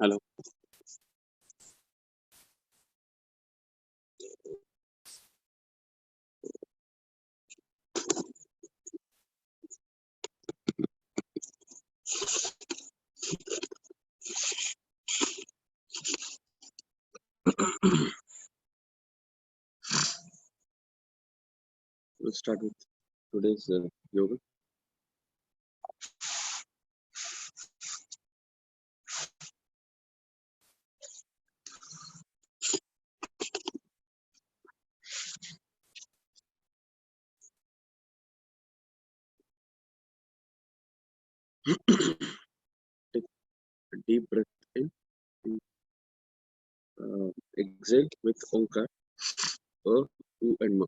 Hello. We'll start with today's yoga. Take a deep breath in. And, exhale with Onkar, U, and Ma.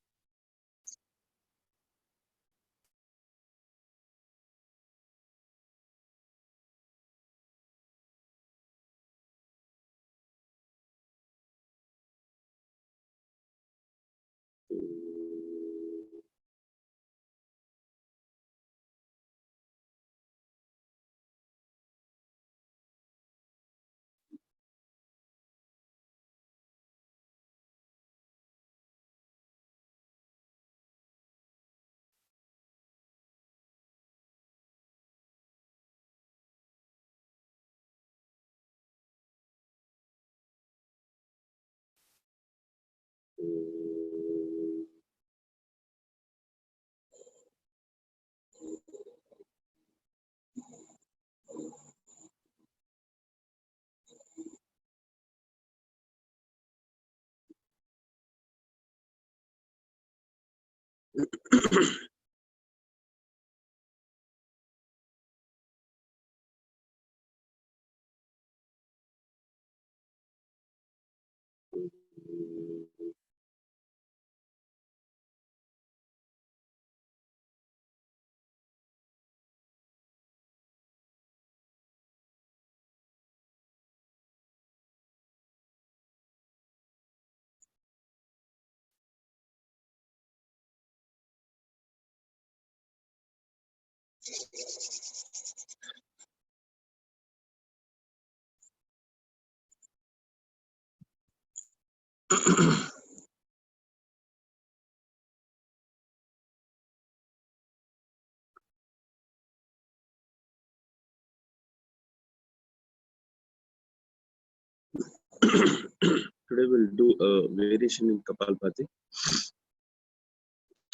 Today we'll do a variation in Kapalbhati.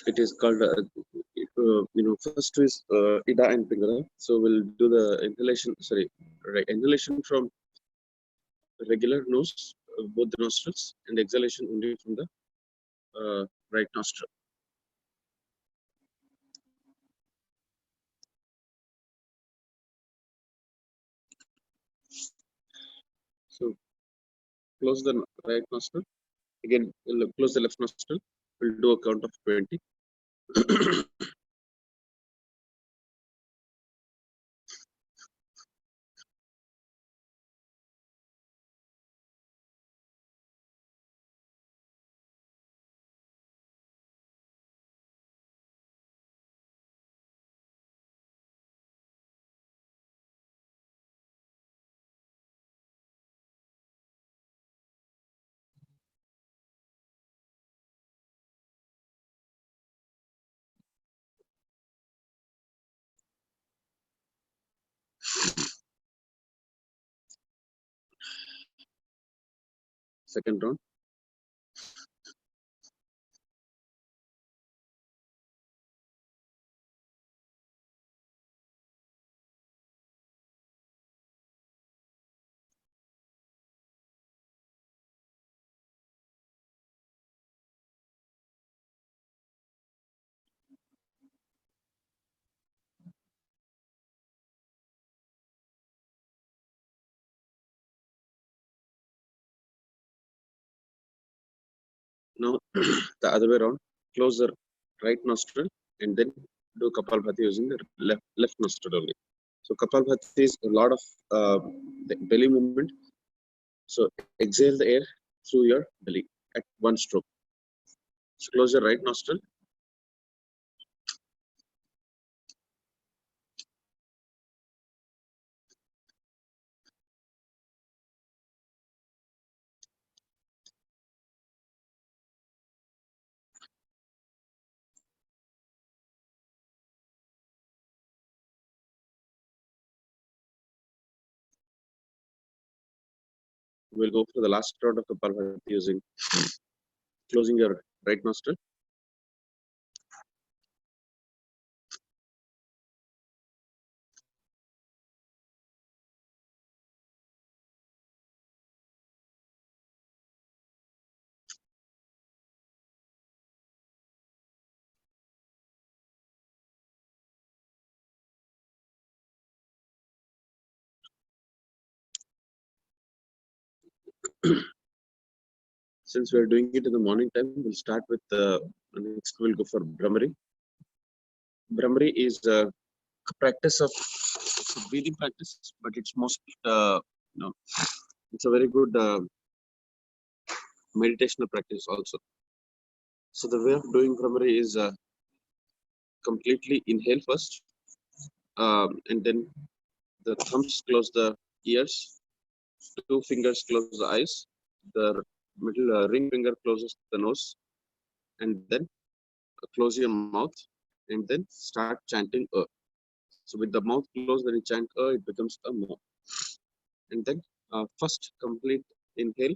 It is called, first is Ida and Pingala. So we'll do the inhalation, right, inhalation from regular nose, both the nostrils, and exhalation only from the right nostril. So close the right nostril. Again, we'll close the left nostril. We'll do a count of 20. Second round. Now the other way around. Close the right nostril and then do Kapalbhati using the left nostril only. So Kapalbhati is a lot of the belly movement. So exhale the air through your belly at one stroke. So close your right nostril. We'll go for the last round of Kapalbhati using closing your right nostril. Since we're doing it in the morning time, we'll start with next we'll go for Brahmari. Brahmari is a practice of breathing practice, but it's most it's a very good meditational practice also. So the way of doing Brahmari is completely inhale first, and then the thumbs close the ears, two fingers close the eyes, the middle ring finger closes the nose, and then close your mouth, and then start chanting a. So with the mouth closed, when you chant a, it becomes a mo. And then first complete inhale.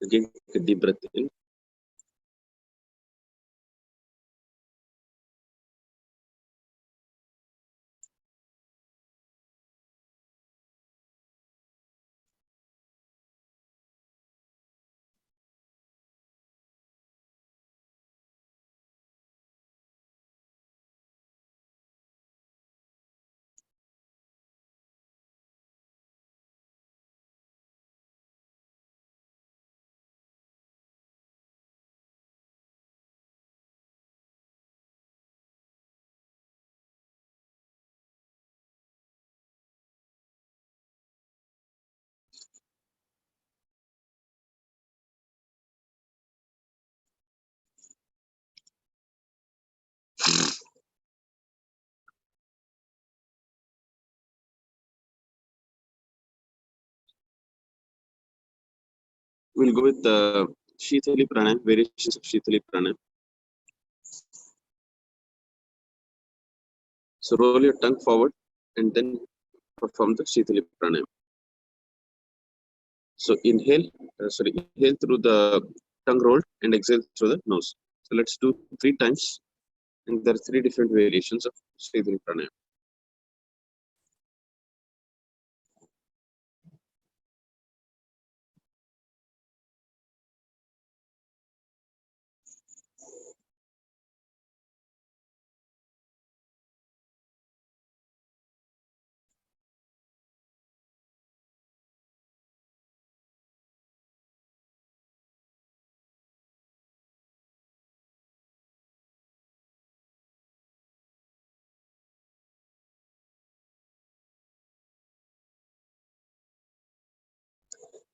Again, take a deep breath in. We'll go with Shithali Pranayam, variations of Shithali Pranayam. So roll your tongue forward and then perform the Shithali Pranayam. So inhale through the tongue roll and exhale through the nose. So let's do 3 times, and there are 3 different variations of Shithali Pranayam.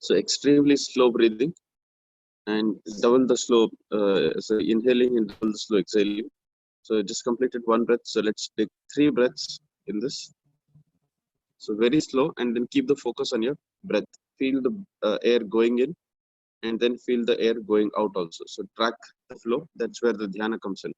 So extremely slow breathing and double the slow, so inhaling and double the slow exhaling. So just completed 1 breath. So let's take 3 breaths in this. So very slow, and then keep the focus on your breath. Feel the air going in, and then feel the air going out also. So track the flow. That's where the dhyana comes in.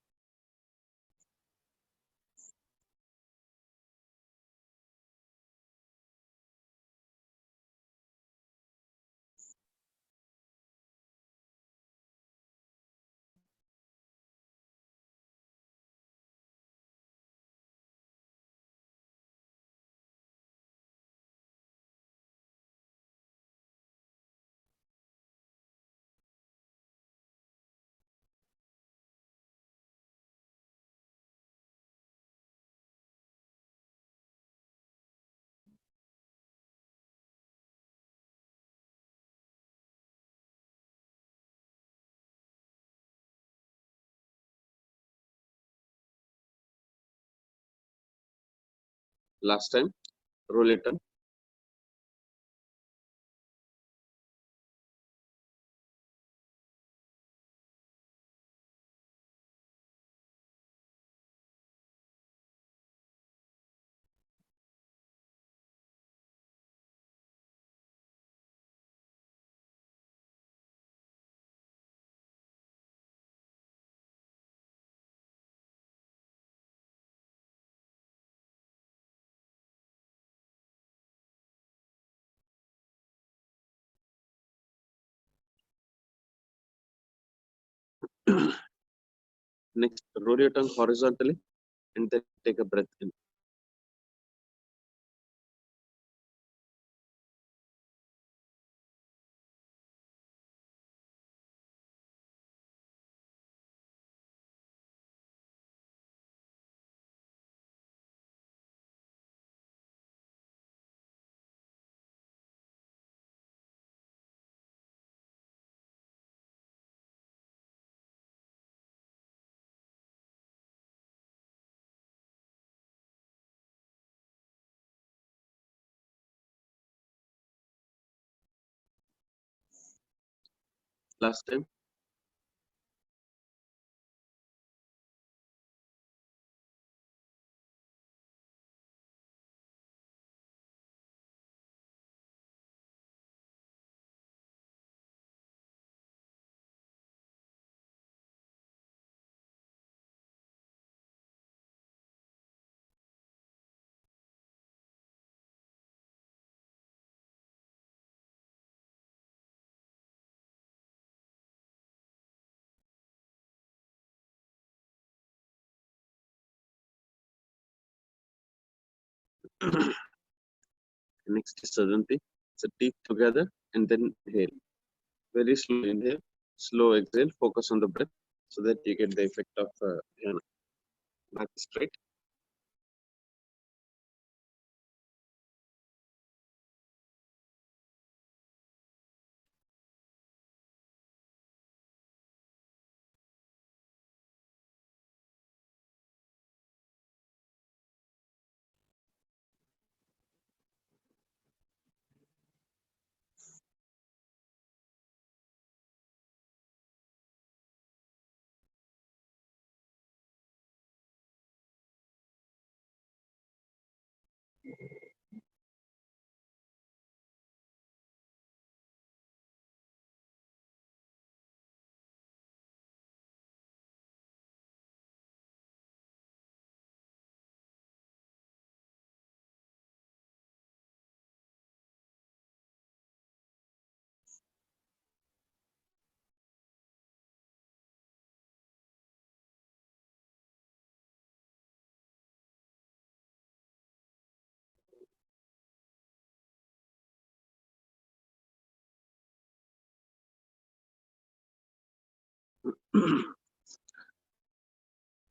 Last time, roll it on. Next, roll your tongue horizontally and then take a breath in. Last time, next is Sadanti. So teeth together and then inhale. Very slow inhale, slow exhale. Focus on the breath so that you get the effect of dhyana. Back straight.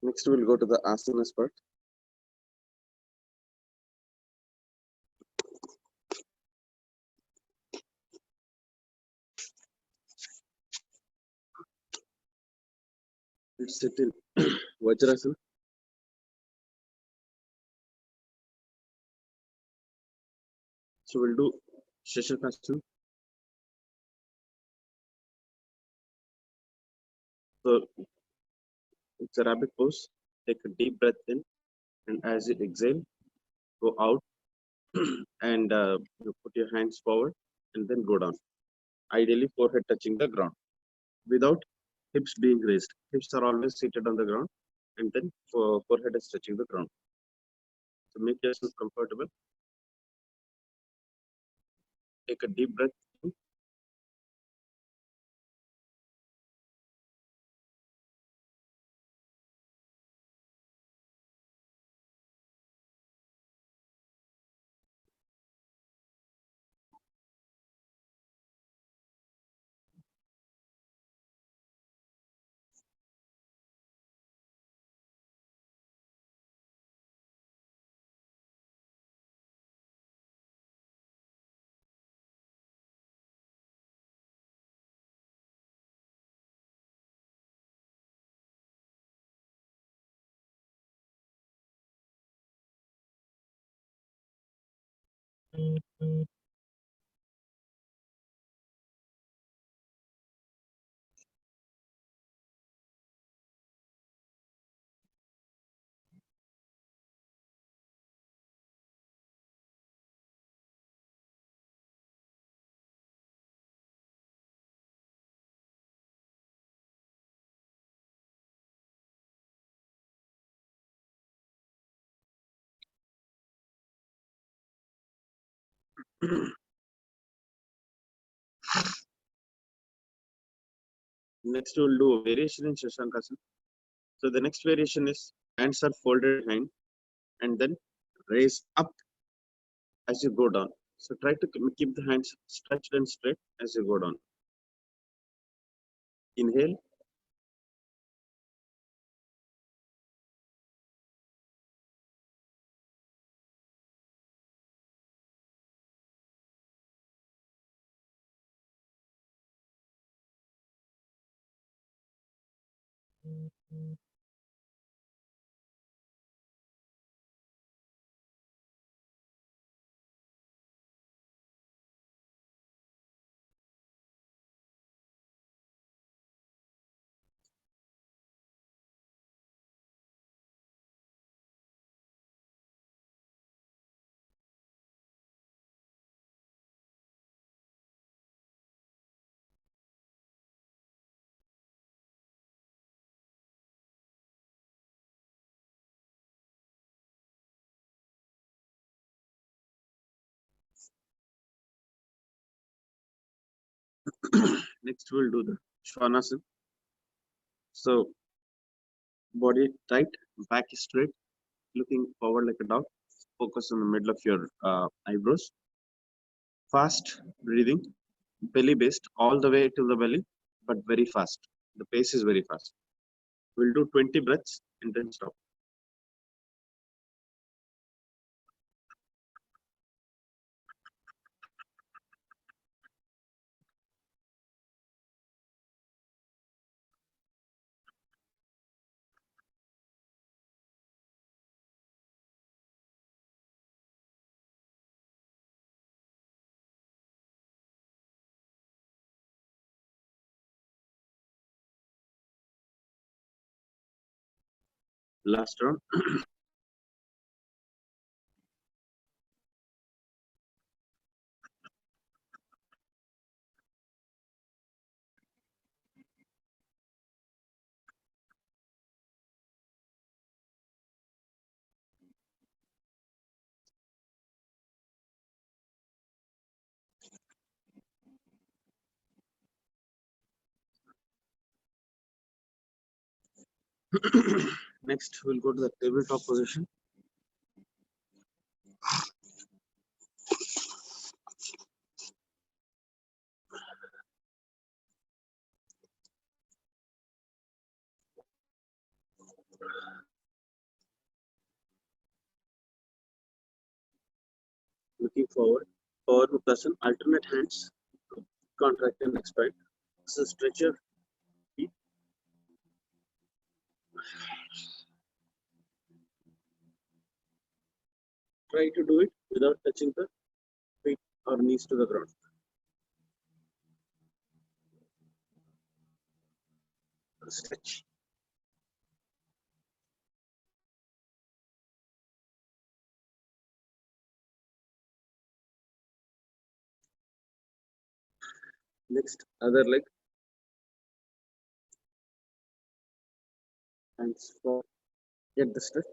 Next, we'll go to the asanas part. Let's sit in Vajrasana. So we'll do Shashakasana. So it's a rabbit pose. Take a deep breath in, and as you exhale, go out and you put your hands forward and then go down. Ideally, forehead touching the ground without hips being raised. Hips are always seated on the ground, and then forehead is touching the ground. So make yourself comfortable. Take a deep breath in, Next, we'll do a variation in Shashankasan. So the next variation is hands are folded behind and then raise up as you go down. So try to keep the hands stretched and straight as you go down. Inhale. Next, we'll do the Svanasana. So body tight, back is straight, looking forward like a dog. Focus on the middle of your eyebrows. Fast breathing, belly based all the way to the belly, but very fast. The pace is very fast. We'll do 20 breaths and then stop. Last round. Next, we'll go to the tabletop position. Looking forward. Forward Muktasan, alternate hands, contract and expand. So stretch your feet. Try to do it without touching the feet or knees to the ground. Stretch. Next, other leg. Hands for get the stretch.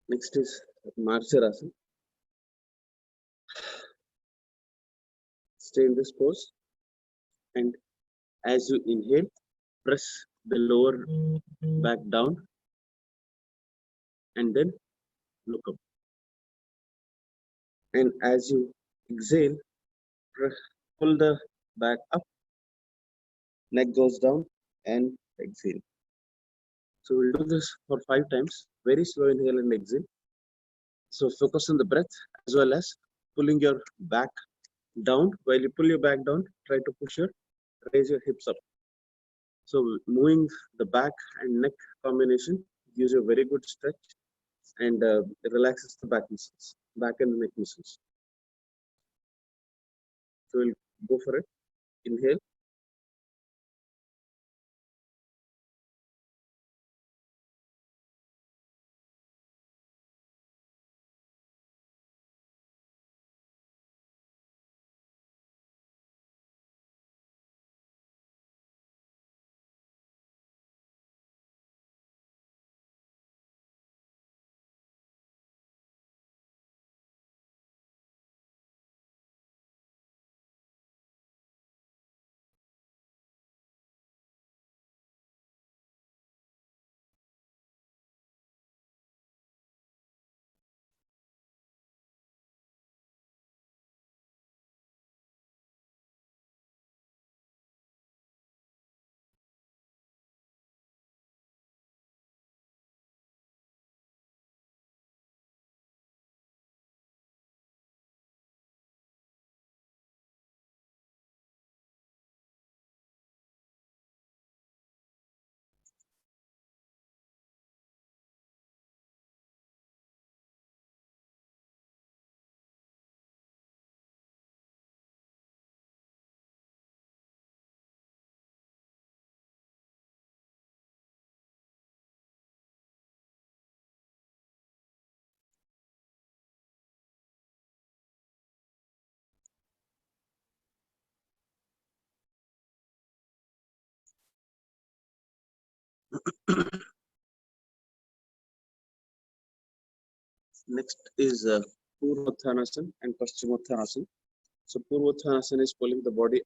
Next is Marcharasana. Stay in this pose, and as you inhale, press the lower back down, and then look up. And as you exhale, pull the back up, neck goes down, and exhale. So we'll do this for 5 times. Very slow inhale and exhale. So focus on the breath as well as pulling your back down. While you pull your back down, try to raise your hips up. So moving the back and neck combination gives you a very good stretch and it relaxes the back and neck muscles. So we'll go for it. Inhale. Next is Purvottanasana and Paschimottanasana. So Purvottanasana is pulling the body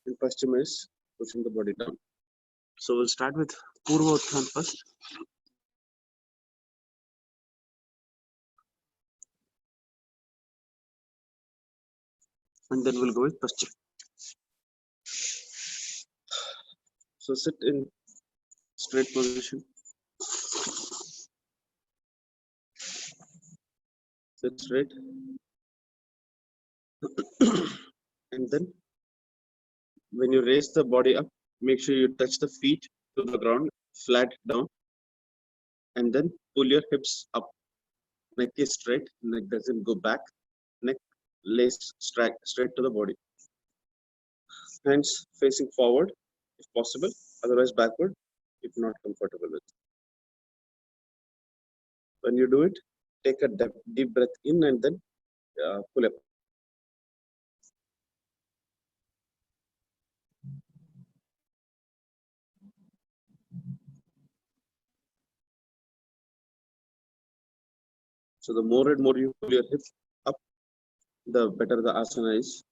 and Paschima is pushing the body down. So we'll start with Purvottan first. And then we'll go with Paschim. So sit in straight position. Sit straight. And then when you raise the body up, make sure you touch the feet to the ground, flat down, and then pull your hips up. Neck is straight, neck doesn't go back, neck lays straight to the body. Hands facing forward if possible, otherwise backward if not comfortable with. When you do it, take a deep breath in and then pull up. So the more and more you pull your hip up, the better the asana is.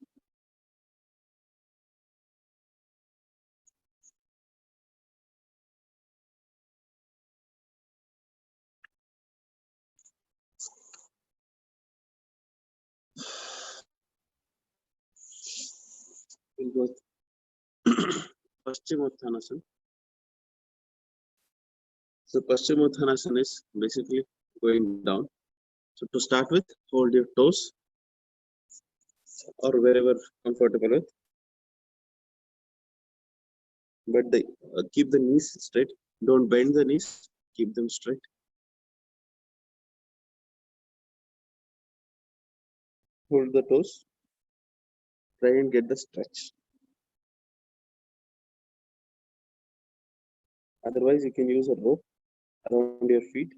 We'll go Paschimottanasana. So Paschimottanasana is basically going down. So to start with, hold your toes or wherever comfortable with, but keep the knees straight. Don't bend the knees. Keep them straight. Hold the toes. Try and get the stretch. Otherwise, you can use a rope around your feet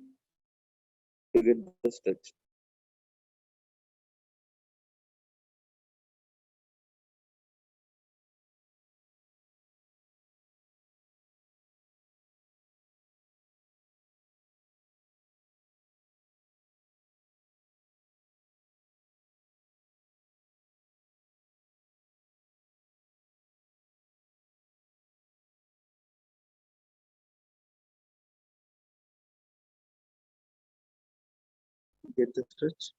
to get the stretch. Get the stretch.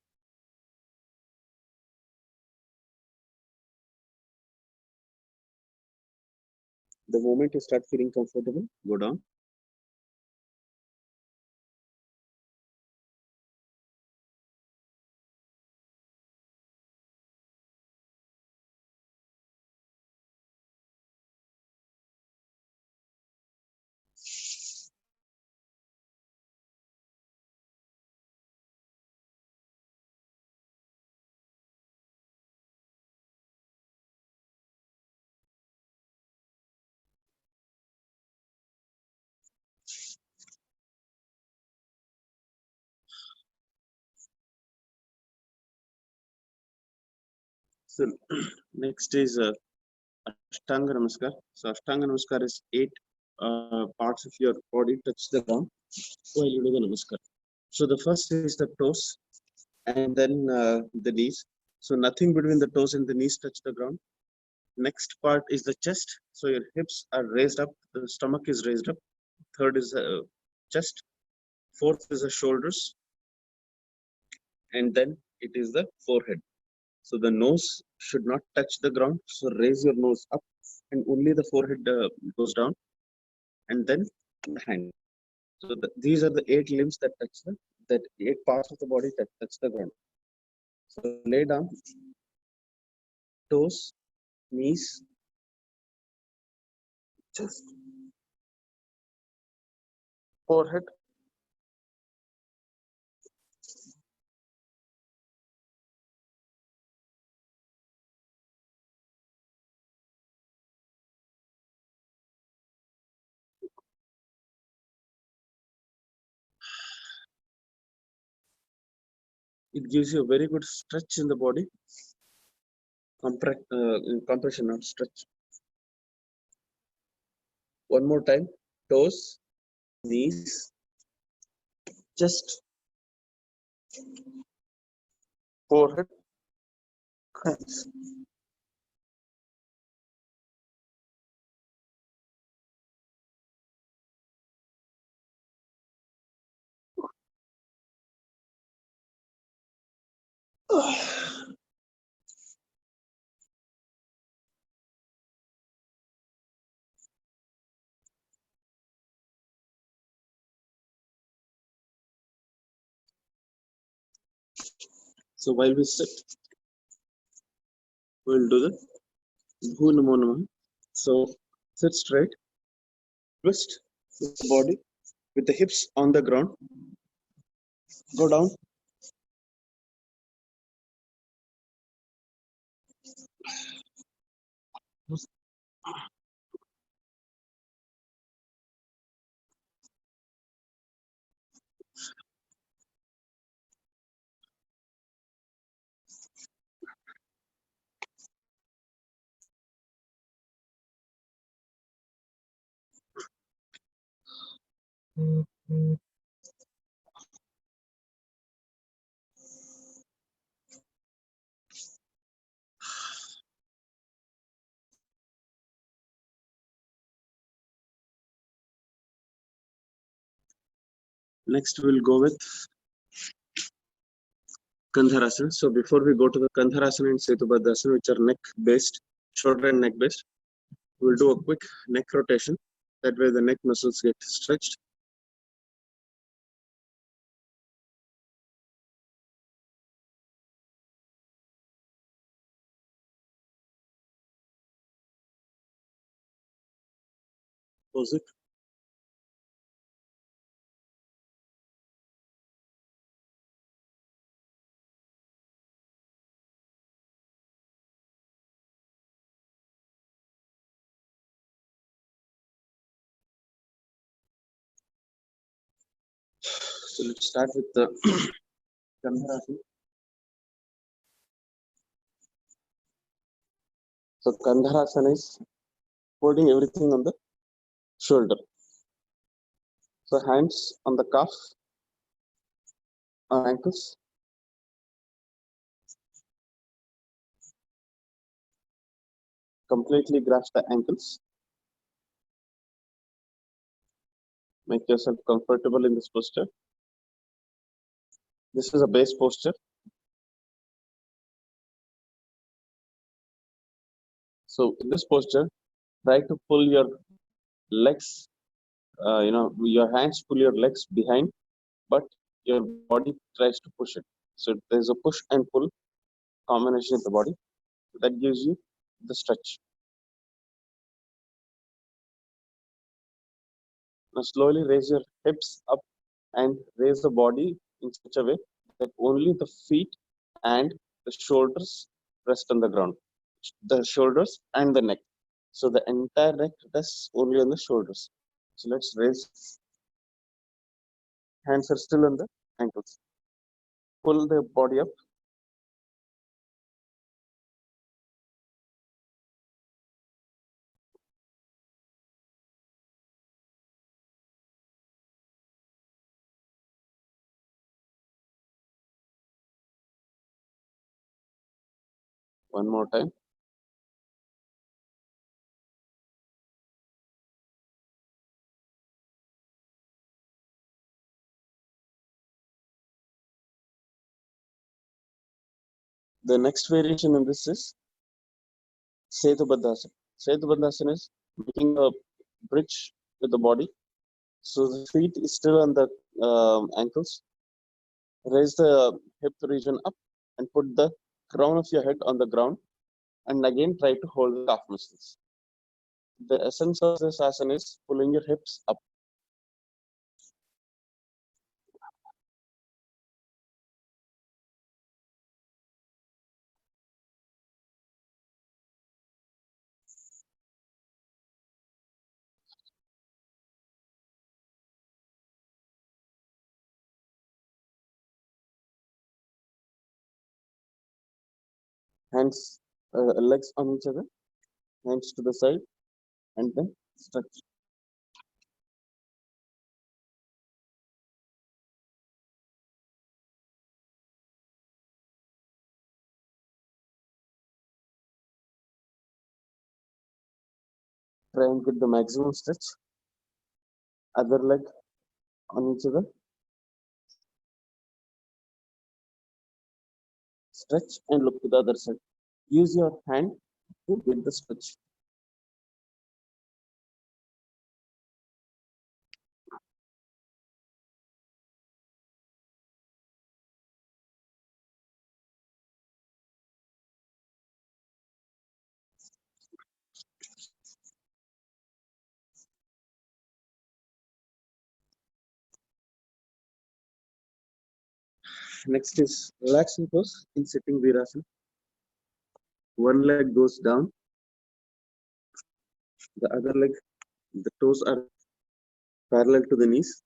The moment you start feeling comfortable, go down. So next is Ashtanga Namaskar. So Ashtanga Namaskar is 8 parts of your body touch the ground while you do the Namaskar. So the first is the toes and then the knees. So nothing between the toes and the knees touch the ground. Next part is the chest. So your hips are raised up, the stomach is raised up. Third is the chest. Fourth is the shoulders, and then it is the forehead. So the nose should not touch the ground. So raise your nose up, and only the forehead goes down, and then the hand. So these are the 8 limbs that touch that 8 parts of the body that touch the ground. So lay down, toes, knees, chest, forehead. It gives you a very good stretch in the body. Compression, not stretch. One more time. Toes, knees, chest, forehead, hands. So while we sit, we'll do the Bhu Namo Namah. So sit straight, twist the body with the hips on the ground. Go down. Next, we'll go with Kandharasana. So before we go to the Kandharasana and Setubhadrasana, which are neck based, shoulder and neck based, we'll do a quick neck rotation. That way the neck muscles get stretched. Pose it. So let's start with the Kandharasana. So Kandharasana is holding everything on the shoulder. So hands on the calf, on ankles. Completely grasp the ankles. Make yourself comfortable in this posture. This is a base posture. So in this posture, Try to pull your legs, your hands pull your legs behind, but your body tries to push it. So there's a push and pull combination of the body that gives you the stretch. Now slowly raise your hips up and raise the body in such a way that only the feet and the shoulders rest on the ground. The shoulders and the neck. So the entire neck rests only on the shoulders. So let's raise. Hands are still on the ankles. Pull the body up. One more time. The next variation in this is Setubandhasana. Setubandhasana is making a bridge with the body. So the feet is still on the ankles. Raise the hip region up and put the crown of your head on the ground. And again, try to hold the calf muscles. The essence of this asana is pulling your hips up. Hands, legs on each other, hands to the side, and then stretch. Try and get the maximum stretch. Other leg on each other. Stretch and look to the other side. Use your hand to get the stretch. Next is relaxing pose in sitting virasana. One leg goes down, the other leg, the toes are parallel to the knees,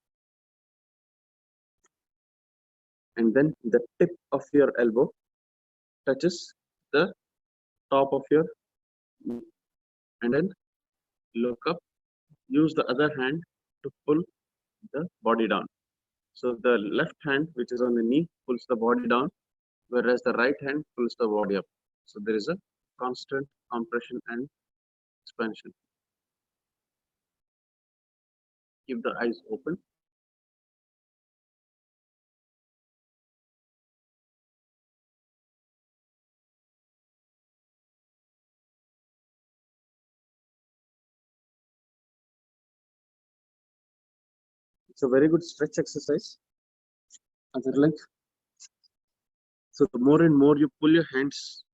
and then the tip of your elbow touches the top of your knee. And then look up, use the other hand to pull the body down. So the left hand, which is on the knee, pulls the body down, whereas the right hand pulls the body up. So there is a constant compression and expansion. Keep the eyes open. It's a very good stretch exercise. Other leg. So the more and more you pull your hands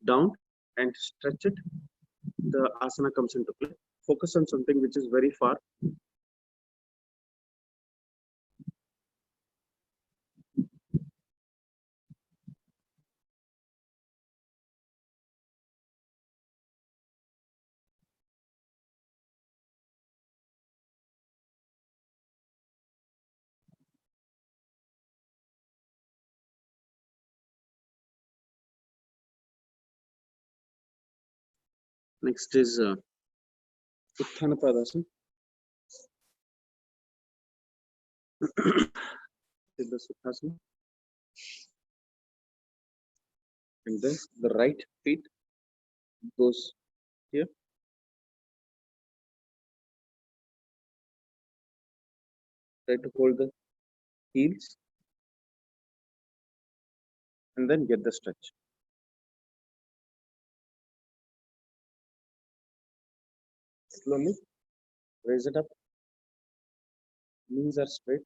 down and stretch it, the asana comes into play. Focus on something which is very far. Next is Utthana Padasana. Is the Sukhasana. And then the right feet goes here. Try to hold the heels and then get the stretch. slowly raise it up. Knees are straight.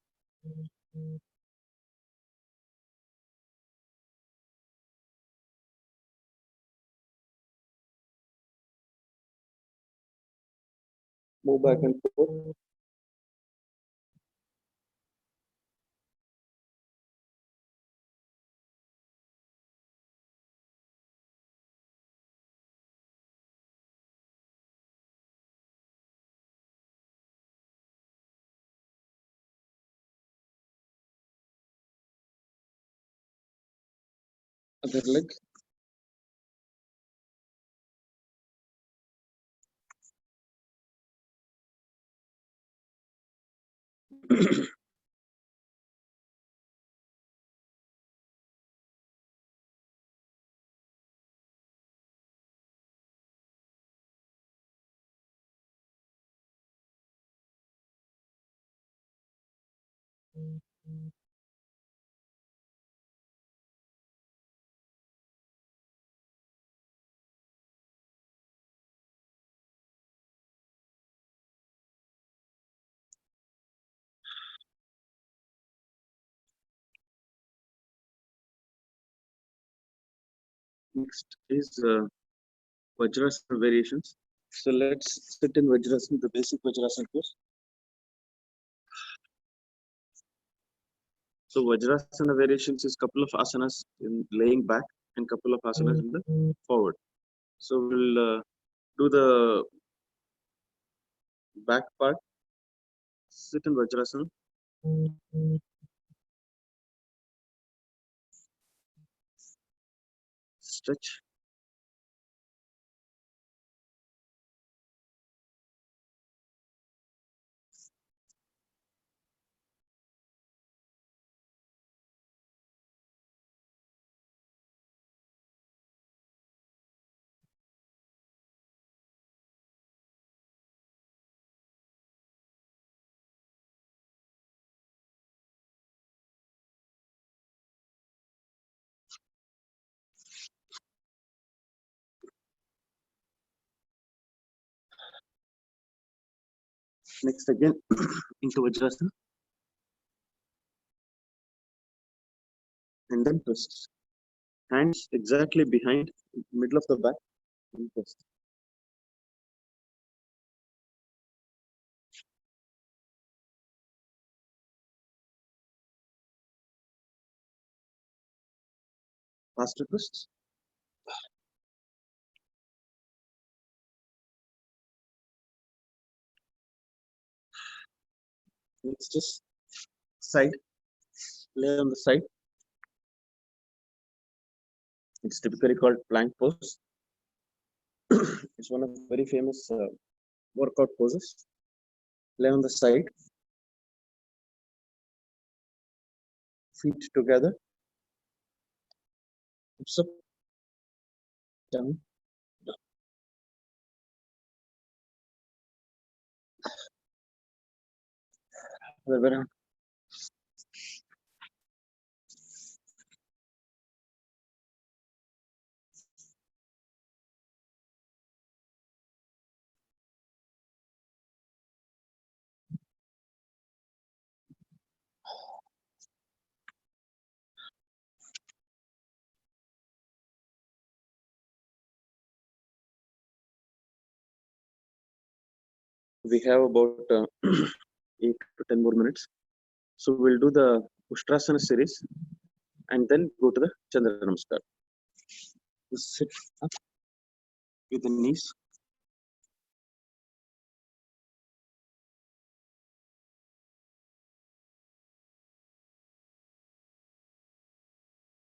Move back and forth. Other leg. Next is Vajrasana variations. So let's sit in Vajrasana, the basic Vajrasana pose. So Vajrasana variations is couple of asanas in laying back and couple of asanas in the forward. So we'll do the back part, sit in Vajrasana, stretch, next again into Vajrasana, and then twist. Hands exactly behind, middle of the back, and twist. Faster twist. Next is side, lay on the side. It's typically called plank pose. It's one of the very famous workout poses. Lay on the side, feet together, hips up, down. Other we have about 8 to 10 more minutes. So we'll do the Ustrasana series and then go to the Chandra Namaskar. Just sit up with the knees.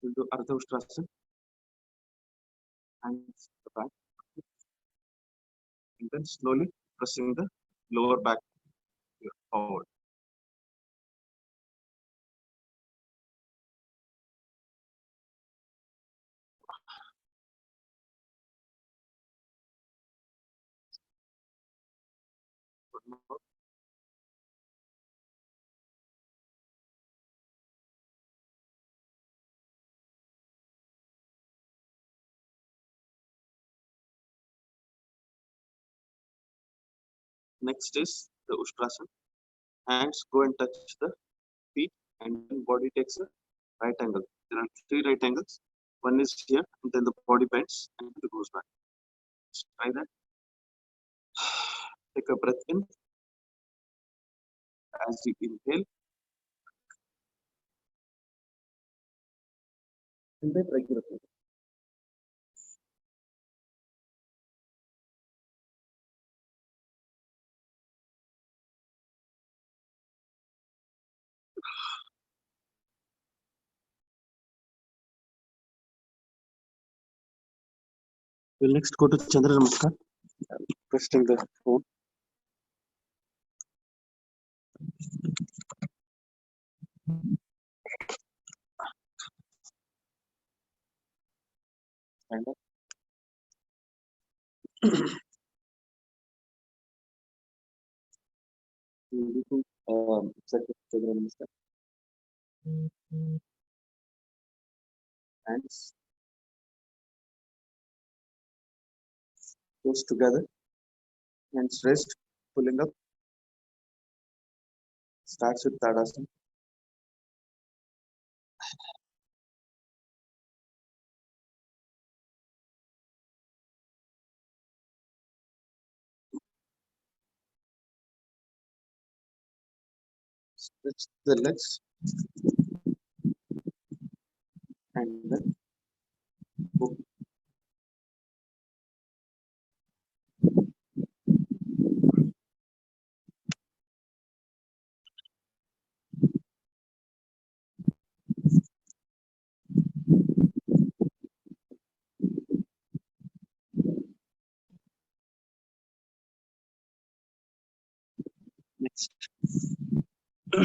We'll do Ardha Ustrasana, hands at the back, and then slowly pressing the lower back forward. One more. Next is the Ustrasana. Hands go and touch the feet, and then body takes a right angle. There are three right angles. One is here, and then the body bends and it goes back. Let's try that. Take a breath in as you inhale, and then regularly. We'll next go to Chandra Namaskar. Requesting the phone. Stand up. We'll do Chandra Namaskar. Hands close together. Hands rest. Pulling up. Starts with Tadasana. Stretch the legs and then go. Next. Take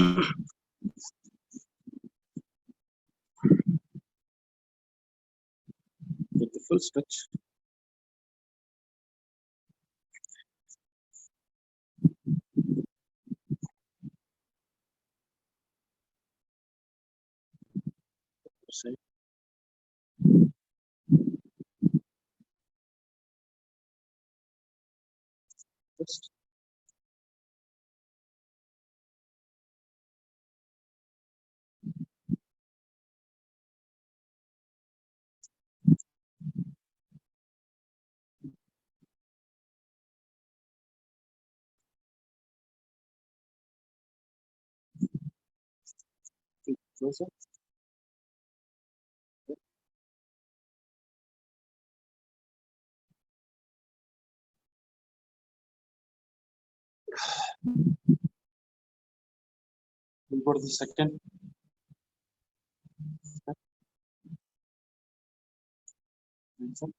the full stretch. Side. Just closer. We'll go to the second step. Hands up.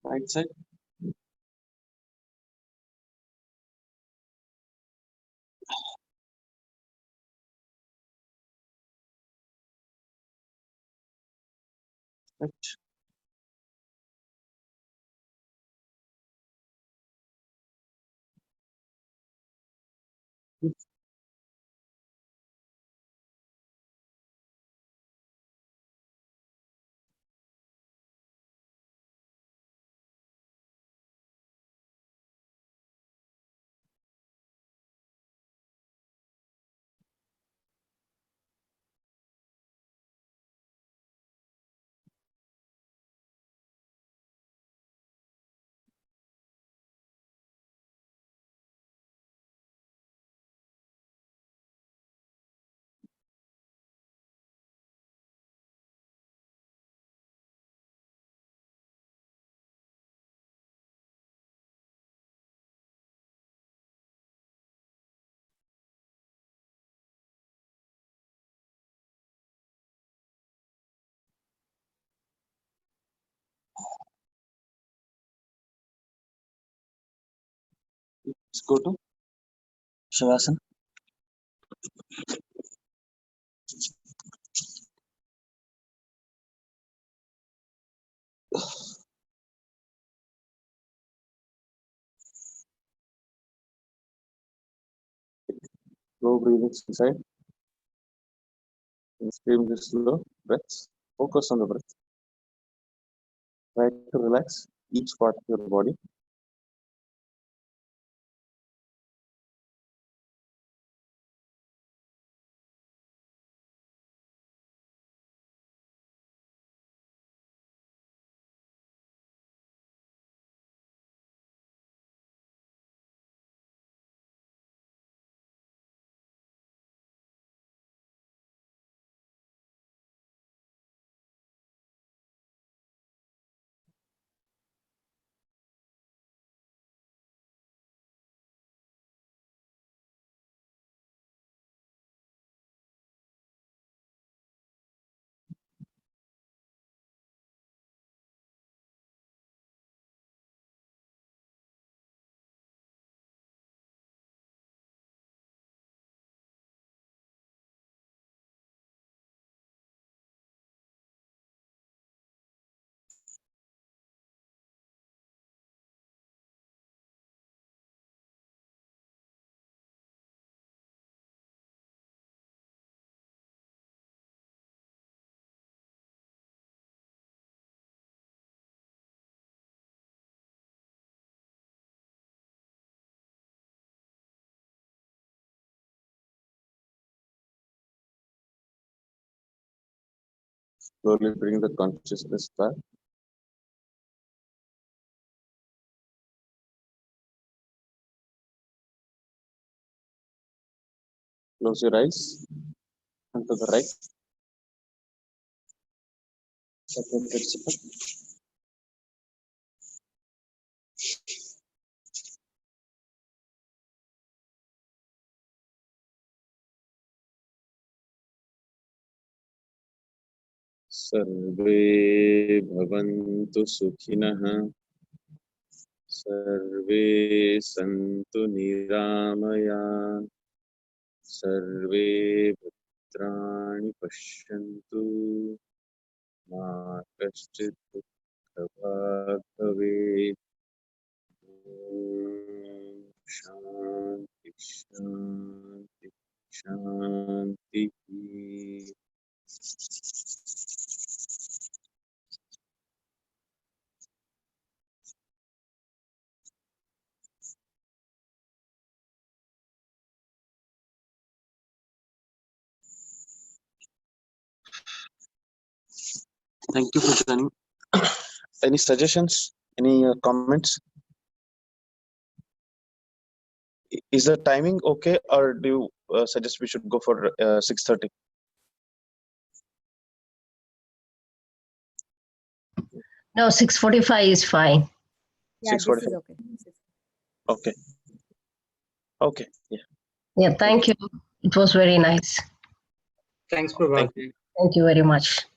Right side. Stretch. Let's go to Shavasana. Slow breathing inside. Extremely slow. breath. Focus on the breath. Try to relax each part of your body. Slowly bring the consciousness back. Close your eyes. And to the right. Separated separate. सर्वे भवन्तु सुखिनः सर्वे सन्तु निरामयाः सर्वे भद्राणि पश्यन्तु मा कश्चित् दुःखभाग् भवेत् ॐ शान्ति शान्ति शान्तिः Thank you for joining. Any suggestions? Any comments? Is the timing okay, or do you suggest we should go for 6:30? No, 6:45 is fine. Yeah, this is 6:45. okay. Okay. Okay. Yeah. Yeah, thank you. It was very nice. Thanks, Prabhat. Thank you. Thank you very much.